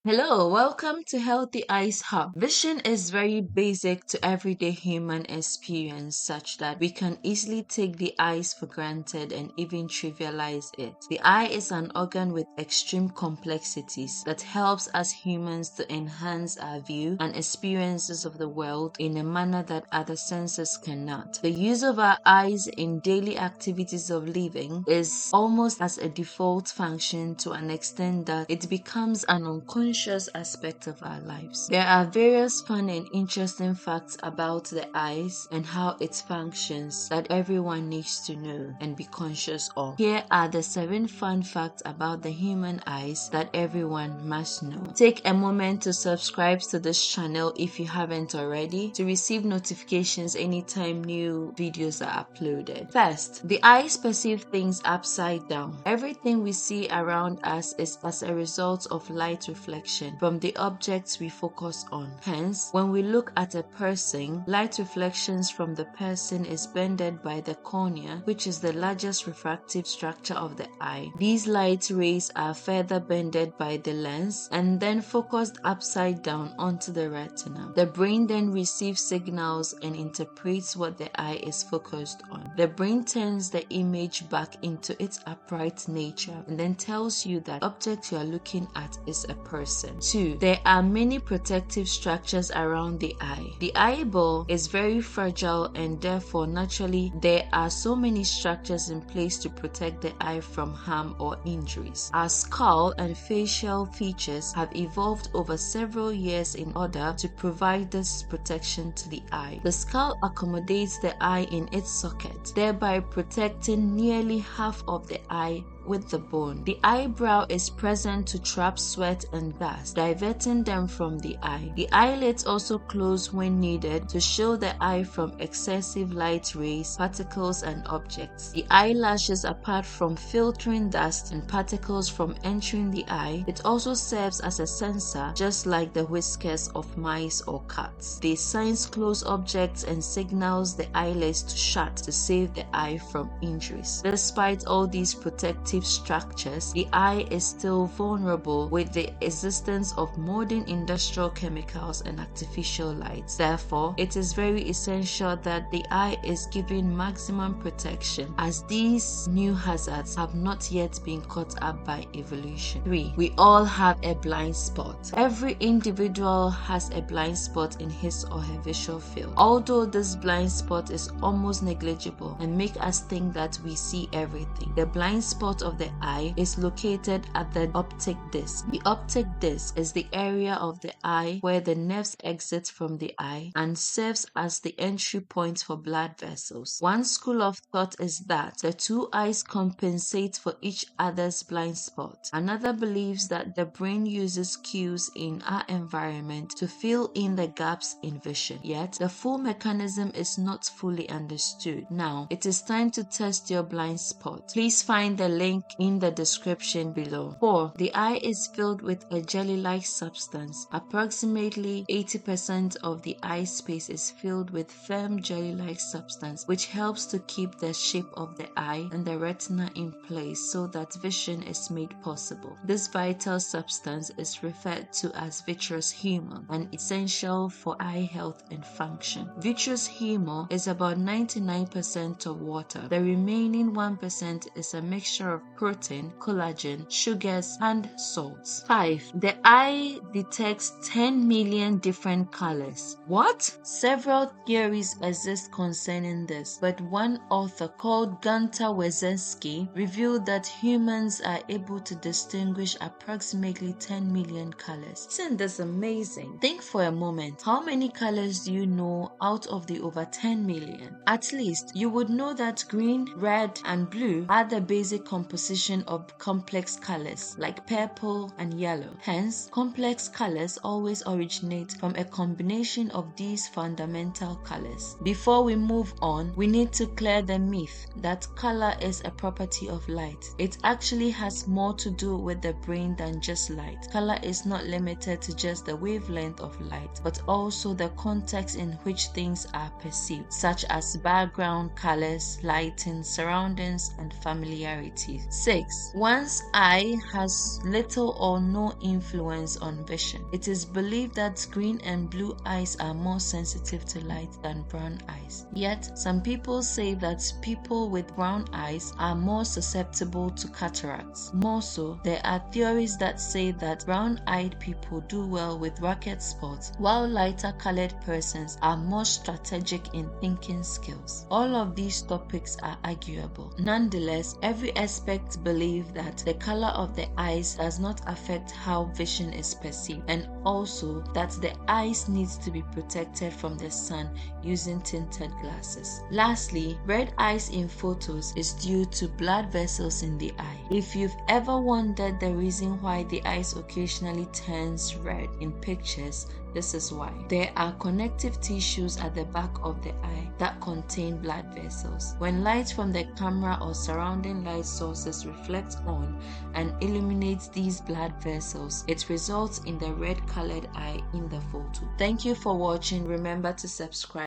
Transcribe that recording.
Hello, welcome to Healthy Eyes Hub. Vision is very basic to everyday human experience, such that we can easily take the eyes for granted and even trivialize it. The eye is an organ with extreme complexities that helps us humans to enhance our view and experiences of the world in a manner that other senses cannot. The use of our eyes in daily activities of living is almost as a default function to an extent that it becomes an unconscious aspect of our lives. There are various fun and interesting facts about the eyes and how it functions that everyone needs to know and be conscious of. Here are the 7 fun facts about the human eyes that everyone must know. Take a moment to subscribe to this channel if you haven't already to receive notifications anytime new videos are uploaded. First, the eyes perceive things upside down. Everything we see around us is as a result of light reflection from the objects we focus on. Hence, when we look at a person, light reflections from the person is bended by the cornea, which is the largest refractive structure of the eye. These light rays are further bended by the lens and then focused upside down onto the retina. The brain then receives signals and interprets what the eye is focused on. The brain turns the image back into its upright nature and then tells you that the object you are looking at is a person. 2. There are many protective structures around the eye. The eyeball is very fragile and therefore naturally there are so many structures in place to protect the eye from harm or injuries. Our skull and facial features have evolved over several years in order to provide this protection to the eye. The skull accommodates the eye in its socket, thereby protecting nearly half of the eye with the bone. The eyebrow is present to trap sweat and dust, diverting them from the eye. The eyelids also close when needed to shield the eye from excessive light rays, particles, and objects. The eyelashes, apart from filtering dust and particles from entering the eye, it also serves as a sensor, just like the whiskers of mice or cats. They sense close objects and signals the eyelids to shut to save the eye from injuries. Despite all these protective structures, the eye is still vulnerable with the existence of modern industrial chemicals and artificial lights. Therefore, it is very essential that the eye is given maximum protection, as these new hazards have not yet been caught up by evolution. 3. We all have a blind spot. Every individual has a blind spot in his or her visual field. Although this blind spot is almost negligible and make us think that we see everything, the blind spot of the eye is located at the optic disc. The optic disc is the area of the eye where the nerves exit from the eye and serves as the entry point for blood vessels. One school of thought is that the two eyes compensate for each other's blind spot. Another believes that the brain uses cues in our environment to fill in the gaps in vision. Yet, the full mechanism is not fully understood. Now, it is time to test your blind spot. Please find the link in the description below. 4. The eye is filled with a jelly-like substance. Approximately 80% of the eye space is filled with firm jelly-like substance, which helps to keep the shape of the eye and the retina in place so that vision is made possible. This vital substance is referred to as vitreous humor and essential for eye health and function. Vitreous humor is about 99% of water. The remaining 1% is a mixture of protein, collagen, sugars, and salts. 5. The eye detects 10 million different colors. What? Several theories exist concerning this, but one author called Gunter Wierzewski revealed that humans are able to distinguish approximately 10 million colors. Isn't this amazing? Think for a moment, how many colors do you know out of the over 10 million? At least you would know that green, red, and blue are the basic composition of complex colors like purple and yellow. Hence, complex colors always originate from a combination of these fundamental colors. Before we move on, we need to clear the myth that color is a property of light. It actually has more to do with the brain than just light. Color is not limited to just the wavelength of light, but also the context in which things are perceived, such as background colors, lighting, surroundings, and familiarity. eyes. 6. One's eye has little or no influence on vision. It is believed that green and blue eyes are more sensitive to light than brown eyes. Yet, some people say that people with brown eyes are more susceptible to cataracts. More so, there are theories that say that brown-eyed people do well with racket sports, while lighter-colored persons are more strategic in thinking skills. All of these topics are arguable. Nonetheless, every expert believes that the color of the eyes does not affect how vision is perceived, and also that the eyes needs to be protected from the sun using tinted glasses. Lastly, red eyes in photos is due to blood vessels in the eye. If you've ever wondered the reason why the eyes occasionally turns red in pictures, this is why. There are connective tissues at the back of the eye that contain blood vessels. When light from the camera or surrounding light sources reflects on and illuminates these blood vessels, it results in the red colored eye in the photo. Thank you for watching. Remember to subscribe.